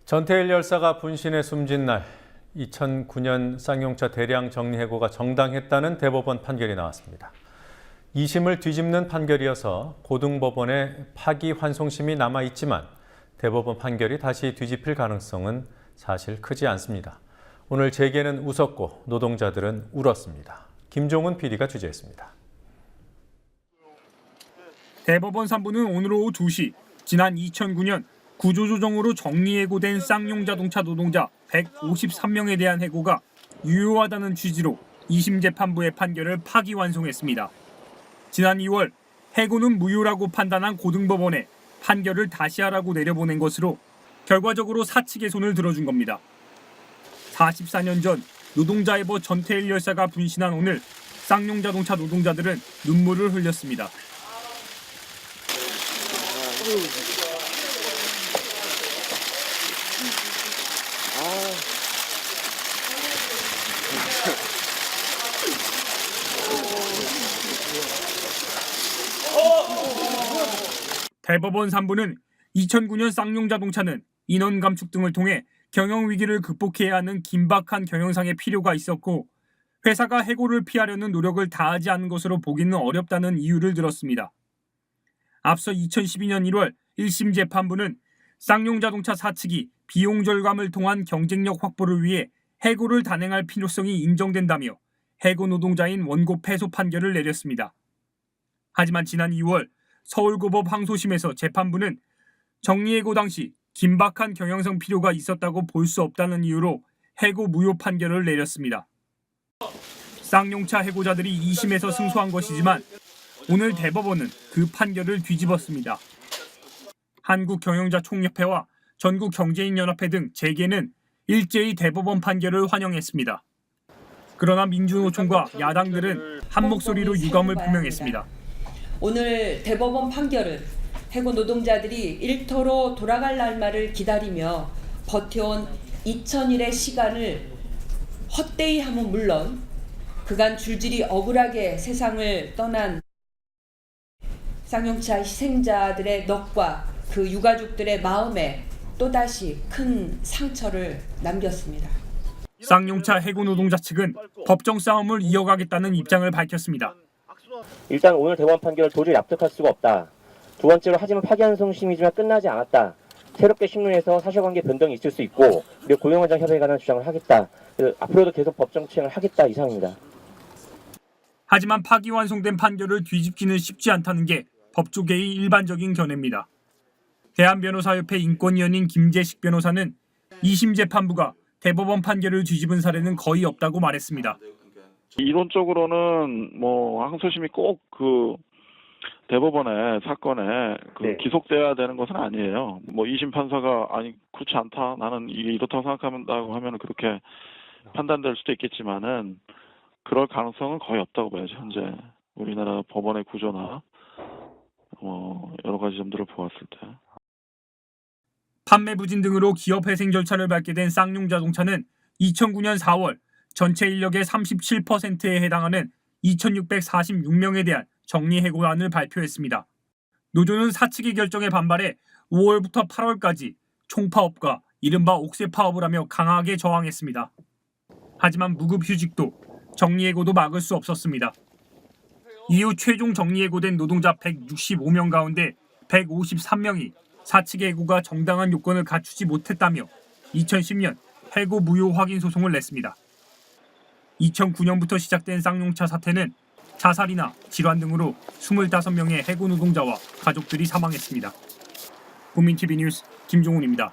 전태일 열사가 분신해 숨진 날 2009년 쌍용차 대량 정리해고가 정당했다는 대법원 판결이 나왔습니다. 2심을 뒤집는 판결이어서 고등법원의 파기환송심이 남아있지만 대법원 판결이 다시 뒤집힐 가능성은 사실 크지 않습니다. 오늘 재계는 웃었고 노동자들은 울었습니다. 김종훈 PD가 취재했습니다. 대법원 3부는 오늘 오후 2시 지난 2009년 구조조정으로 정리해고된 쌍용자동차 노동자 153명에 대한 해고가 유효하다는 취지로 2심 재판부의 판결을 파기환송했습니다. 지난 2월 해고는 무효라고 판단한 고등법원에 판결을 다시 하라고 내려보낸 것으로 결과적으로 사측의 손을 들어준 겁니다. 44년 전 노동자해보 전태일 열사가 분신한 오늘 쌍용자동차 노동자들은 눈물을 흘렸습니다. 대법원 3부는 2009년 쌍용자동차는 인원 감축 등을 통해 경영 위기를 극복해야 하는 긴박한 경영상의 필요가 있었고 회사가 해고를 피하려는 노력을 다하지 않은 것으로 보기는 어렵다는 이유를 들었습니다. 앞서 2012년 1월 1심 재판부는 쌍용자동차 사측이 비용 절감을 통한 경쟁력 확보를 위해 해고를 단행할 필요성이 인정된다며 해고 노동자인 원고 패소 판결을 내렸습니다. 하지만 지난 2월 서울고법 항소심에서 재판부는 정리해고 당시 긴박한 경영상 필요가 있었다고 볼 수 없다는 이유로 해고 무효 판결을 내렸습니다. 쌍용차 해고자들이 2심에서 승소한 것이지만 오늘 대법원은 그 판결을 뒤집었습니다. 한국경영자총협회와 전국경제인연합회 등 재계는 일제히 대법원 판결을 환영했습니다. 그러나 민주노총과 야당들은 한 목소리로 유감을 표명했습니다. 오늘 대법원 판결은 해고 노동자들이 일터로 돌아갈 날만을 기다리며 버텨온 2000일의 시간을 헛되이 함은 물론 그간 줄줄이 억울하게 세상을 떠난 쌍용차 희생자들의 넋과 그 유가족들의 마음에 또다시 큰 상처를 남겼습니다. 쌍용차 해고 노동자 측은 법정 싸움을 이어가겠다는 입장을 밝혔습니다. 일단 오늘 대법원 판결을 도저히 납득할 수가 없다. 두 번째로 하지만 파기환송심이지만 끝나지 않았다. 새롭게 심문해서 사실관계 변동이 있을 수 있고 그리고 고용원장 협의에 관한 주장을 하겠다. 앞으로도 계속 법정 투쟁을 하겠다 이상입니다. 하지만 파기환송된 판결을 뒤집기는 쉽지 않다는 게 법조계의 일반적인 견해입니다. 대한변호사협회 인권위원인 김재식 변호사는 2심 재판부가 대법원 판결을 뒤집은 사례는 거의 없다고 말했습니다. 이론적으로는 항소심이 꼭 대법원의 사건에 기속돼야 되는 것은 아니에요. 2심 판사가 아니 그렇지 않다. 나는 이게 이렇다고 생각한다고 하면 그렇게 판단될 수도 있겠지만은 그럴 가능성은 거의 없다고 봐야죠. 현재 우리나라 법원의 구조나 여러 가지 점들을 보았을 때. 판매 부진 등으로 기업 회생 절차를 밟게 된 쌍용자동차는 2009년 4월 전체 인력의 37%에 해당하는 2,646명에 대한 정리해고안을 발표했습니다. 노조는 사측의 결정에 반발해 5월부터 8월까지 총파업과 이른바 옥새 파업을 하며 강하게 저항했습니다. 하지만 무급휴직도 정리해고도 막을 수 없었습니다. 이후 최종 정리해고된 노동자 165명 가운데 153명이 사측의 해고가 정당한 요건을 갖추지 못했다며 2010년 해고 무효 확인 소송을 냈습니다. 2009년부터 시작된 쌍용차 사태는 자살이나 질환 등으로 25명의 해고 노동자와 가족들이 사망했습니다. 국민TV 뉴스 김종훈입니다.